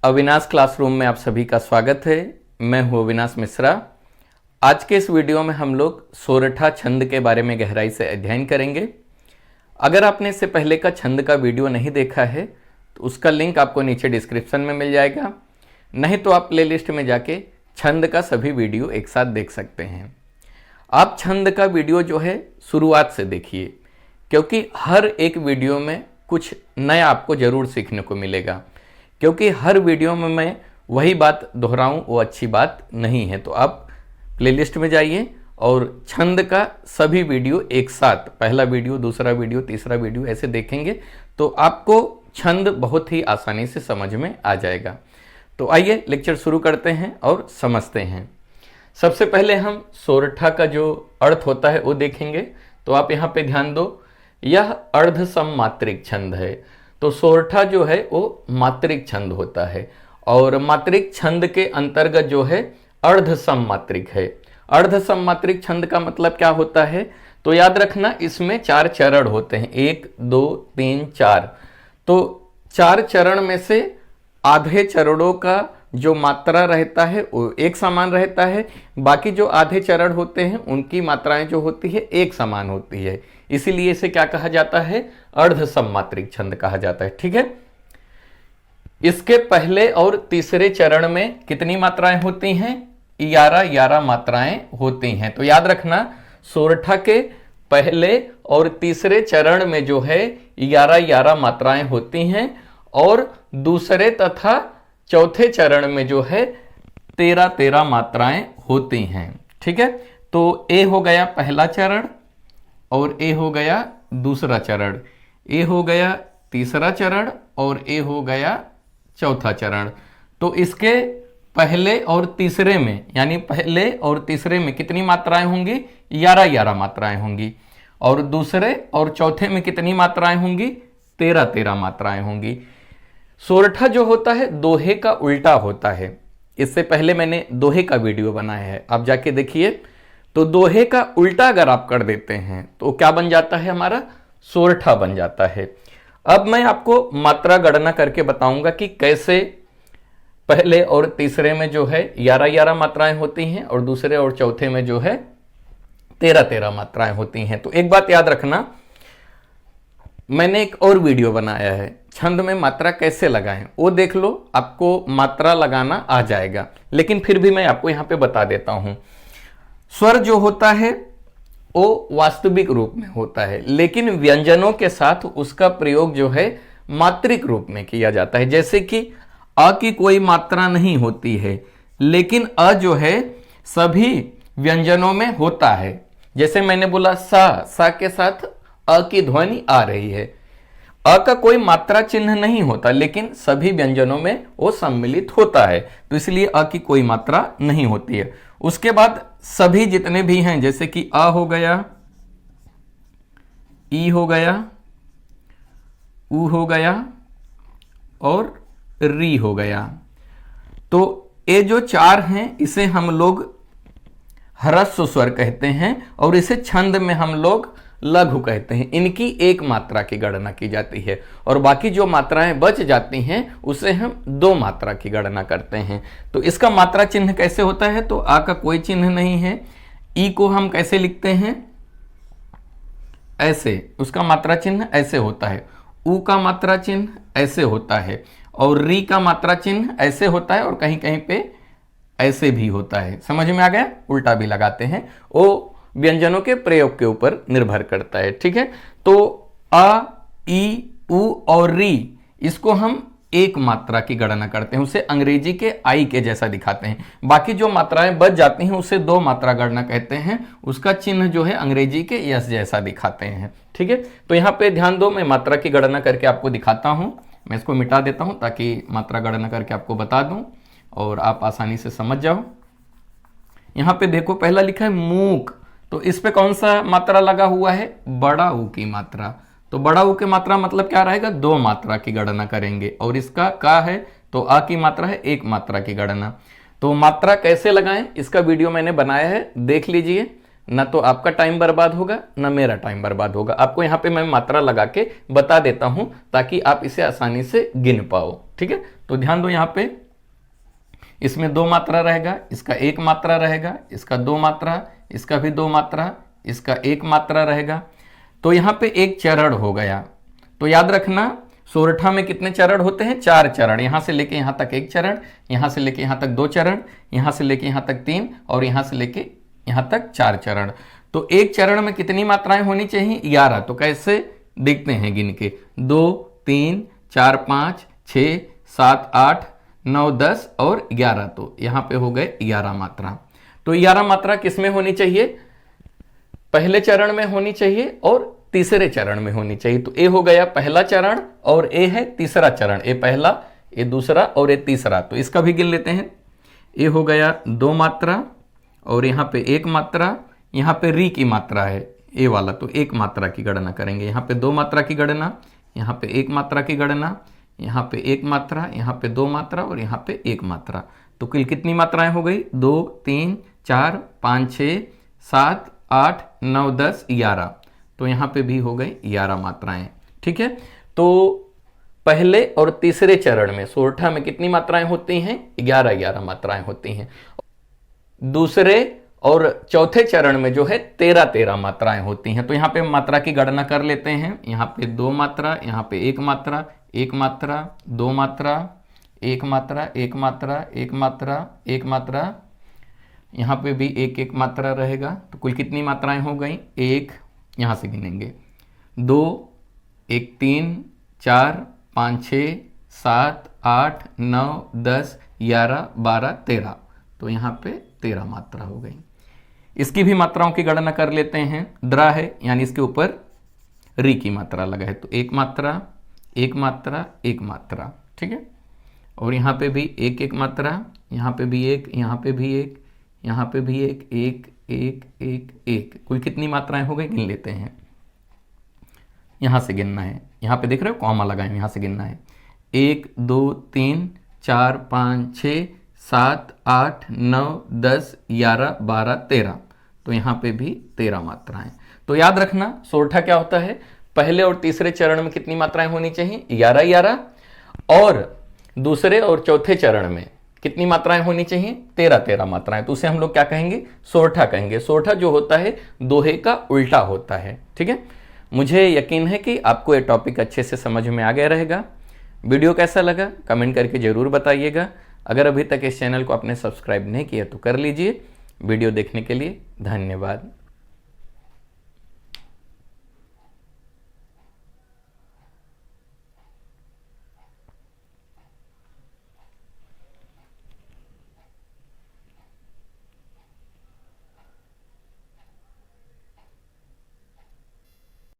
Avinash classroom में आप सभी का स्वागत है। मैं हूं अविनाश मिश्रा। आज के इस वीडियो में हम लोग सोरठा छंद के बारे में गहराई से अध्ययन करेंगे। अगर आपने इससे पहले का छंद का वीडियो नहीं देखा है तो उसका लिंक आपको नीचे डिस्क्रिप्शन में मिल जाएगा, नहीं तो आप प्लेलिस्ट में जाके छंद का सभी वीडियो एक साथ देख सकते हैं। आप छंद का वीडियो जो है शुरुआत से देखिए, क्योंकि हर एक वीडियो में कुछ नया आपको जरूर सीखने को मिलेगा। क्योंकि हर वीडियो में मैं वही बात दोहराऊं वो अच्छी बात नहीं है। तो आप प्लेलिस्ट में जाइए और छंद का सभी वीडियो एक साथ, पहला वीडियो, दूसरा वीडियो, तीसरा वीडियो ऐसे देखेंगे तो आपको छंद बहुत ही आसानी से समझ में आ जाएगा। तो आइए लेक्चर शुरू करते हैं और समझते हैं। सबसे पहले हम सोरठा का जो अर्थ होता है वो देखेंगे। तो आप यहाँ पे ध्यान दो, यह अर्ध सममात्रिक छंद है। तो सोरठा जो है वो मात्रिक छंद होता है और मात्रिक छंद के अंतर्गत जो है अर्ध सममात्रिक है। अर्ध सममात्रिक छंद का मतलब क्या होता है? तो याद रखना, इसमें 4 चरण होते हैं, 1 2 3 4। तो 4 चरण में से आधे चरणों का जो मात्रा रहता है वो एक समान रहता है, बाकी जो आधे चरण होते हैं उनकी मात्राएं जो होती है एक समान होती है। इसीलिए इसे क्या कहा जाता है? अर्ध सममात्रिक छंद कहा जाता है। ठीक है। इसके पहले और तीसरे चरण में कितनी मात्राएं होती हैं? 11 मात्राएं होती हैं। तो याद रखना, सोरठा के पहले और तीसरे चरण में जो है 11 मात्राएं होती हैं और दूसरे तथा चौथे चरण में जो है 13 मात्राएं होती हैं। ठीक है। तो ए हो गया पहला चरण और ए हो गया दूसरा चरण, ए हो गया तीसरा चरण और ए हो गया चौथा चरण। तो इसके पहले और तीसरे में, यानी पहले और तीसरे में कितनी मात्राएं होंगी? 11 मात्राएं होंगी। और दूसरे और चौथे में कितनी मात्राएं होंगी? 13 मात्राएं होंगी। सोरठा जो होता है दोहे का उल्टा होता है। इससे पहले मैंने दोहे का वीडियो बनाया है, आप जाके देखिए। तो दोहे का उल्टा अगर आप कर देते हैं तो क्या बन जाता है? हमारा सोरठा बन जाता है। अब मैं आपको मात्रा गणना करके बताऊंगा कि कैसे पहले और तीसरे में जो है 11 मात्राएं होती हैं और दूसरे और चौथे में जो है 13 मात्राएं होती हैं। तो एक बात याद रखना, मैंने एक और वीडियो बनाया है, छंद में मात्रा कैसे लगाएं, वो देख लो, आपको मात्रा लगाना आ जाएगा। लेकिन फिर भी मैं आपको यहां पे बता देता हूं। स्वर जो होता है वो वास्तविक रूप में होता है, लेकिन व्यंजनों के साथ उसका प्रयोग जो है मात्रिक रूप में किया जाता है। जैसे कि अ की कोई मात्रा नहीं होती है, लेकिन अ जो है सभी व्यंजनों में होता है। जैसे मैंने बोला सा के साथ अ की ध्वनि आ रही है। अ का कोई मात्रा चिन्ह नहीं होता, लेकिन सभी व्यंजनों में वो सम्मिलित होता है, तो इसलिए अ की कोई मात्रा नहीं होती है। उसके बाद सभी जितने भी हैं, जैसे कि अ हो गया, ई हो गया, उ हो गया और री हो गया। तो ये जो 4 हैं इसे हम लोग ह्रस्व स्वर कहते हैं और इसे छंद में हम लोग लघु कहते हैं। इनकी एक मात्रा की गणना की जाती है और बाकी जो मात्राएं बच जाती हैं उसे हम 2 मात्रा की गणना करते हैं। तो इसका मात्रा चिन्ह कैसे होता है? तो आ का कोई चिन्ह नहीं है। ई को हम कैसे लिखते हैं? ऐसे, उसका मात्रा चिन्ह ऐसे होता है। उ का मात्रा चिन्ह ऐसे होता है और री का मात्रा चिन्ह ऐसे होता है और कहीं कहीं पे ऐसे भी होता है। समझ में आ गया? उल्टा भी लगाते हैं, वो व्यंजनों के प्रयोग के ऊपर निर्भर करता है। ठीक है। तो अ, ई, उ और री, इसको हम एक मात्रा की गणना करते हैं, उसे अंग्रेजी के आई के जैसा दिखाते हैं। बाकी जो मात्राएं बच जाती हैं उसे 2 मात्रा गणना कहते हैं, उसका चिन्ह जो है अंग्रेजी के यस जैसा दिखाते हैं। ठीक है। तो यहां पे ध्यान दो, मैं मात्रा की गणना करके आपको दिखाता हूं। मैं इसको मिटा देता हूं ताकि मात्रा गणना करके आपको बता दूं और आप आसानी से समझ जाओ। यहां पे देखो, पहला लिखा है मूक, तो इस पे कौन सा मात्रा लगा हुआ है? बड़ा ऊ की मात्रा। तो बड़ा ऊ की मात्रा मतलब क्या रहेगा? 2 मात्रा की गणना करेंगे। और इसका का है तो आ की मात्रा है, 1 मात्रा की गणना। तो मात्रा कैसे लगाएं इसका वीडियो मैंने बनाया है, देख लीजिए। ना तो आपका टाइम बर्बाद होगा ना मेरा टाइम बर्बाद होगा। आपको यहाँ पे मैं मात्रा लगा के बता देता हूं ताकि आप इसे आसानी से गिन पाओ। ठीक है। तो ध्यान दो यहाँ पे इसमें 2 मात्रा रहेगा, इसका 1 मात्रा रहेगा, इसका 2 मात्रा, इसका भी 2 मात्रा, इसका 1 मात्रा रहेगा। तो यहाँ पे एक चरण हो गया। तो याद रखना सोरठा में कितने चरण होते हैं? 4 चरण। यहां से लेके यहां तक 1 चरण, यहां से लेके यहां तक 2 चरण, यहां से लेके यहां तक 3 और यहां से लेके यहां तक 4 चरण। तो एक चरण में कितनी मात्राएं होनी चाहिए? 11। तो कैसे देखते हैं गिन के? 2 3 4 5 6 7 8 9 10 और 11। तो यहां पे हो गए 11 मात्रा। तो 11 मात्रा किसमें होनी चाहिए? पहले चरण में होनी चाहिए और तीसरे चरण में होनी चाहिए। तो ए हो गया पहला चरण और ए है तीसरा चरण। ए पहला, ए दूसरा और ए तीसरा। तो इसका भी गिन लेते हैं। ए हो गया 2 मात्रा और यहां पे 1 मात्रा, यहां पे री की मात्रा है ए वाला, तो 1 मात्रा की गणना करेंगे। यहां पे 2 मात्रा की गणना, यहां पे 1 मात्रा की गणना, यहां पे 1 मात्रा, यहां पे 2 मात्रा और यहां पे 1 मात्रा। तो कुल कितनी मात्राएं हो गई? 2 3 4 5 6 7 8 9 10 11। तो यहां पे भी हो गई 11 मात्राएं। ठीक है, तो पहले और तीसरे चरण में सोरठा में कितनी मात्राएं होती हैं? 11 मात्राएं होती हैं। दूसरे और चौथे चरण में जो है 13 मात्राएं होती हैं। तो यहां पे मात्रा की गणना कर लेते हैं। यहां पे 2 मात्रा, यहां पे 1 मात्रा, 1 मात्रा, 2 मात्रा, 1 मात्रा, 1 मात्रा, 1 मात्रा, 1 मात्रा, यहां पे भी 1 मात्रा रहेगा। तो कुल कितनी मात्राएं हो गई? 1, यहां से गिनेंगे 2 1 3 4 5 6 7 8 9 10 11 12 13। तो यहां पे 13 मात्रा हो गई। इसकी भी मात्राओं की गणना कर लेते हैं। द्रा है यानी इसके ऊपर री की मात्रा लगा है। तो 1 मात्रा, 1 मात्रा, 1 मात्रा। ठीक है, और यहां पे भी 1 मात्रा, यहां पे भी 1, यहां पे भी 1, यहां पे भी 1 1 1 1 1। कुल कितनी मात्राएं हो गई? गिन लेते हैं। यहां से गिनना है। यहां पे देख रहे हो कॉमा लगा है, यहां से गिनना है। 1 2 3 4 5 6 7 8 9 10 11 12 13। तो यहां पे भी 13 मात्राएं। तो याद रखना सोरठा क्या होता है? पहले और तीसरे चरण में कितनी मात्राएं होनी चाहिए? 11 और दूसरे और चौथे चरण में कितनी मात्राएं होनी चाहिए? 13 मात्राएं। तो उसे हम लोग क्या कहेंगे? सोरठा कहेंगे। सोरठा जो होता है दोहे का उल्टा होता है। ठीक है, मुझे यकीन है कि आपको ये टॉपिक अच्छे से समझ में आ गया रहेगा। वीडियो कैसा लगा कमेंट करके जरूर बताइएगा। अगर अभी तक इस चैनल को आपने सब्सक्राइब नहीं किया तो कर लीजिए। वीडियो देखने के लिए धन्यवाद।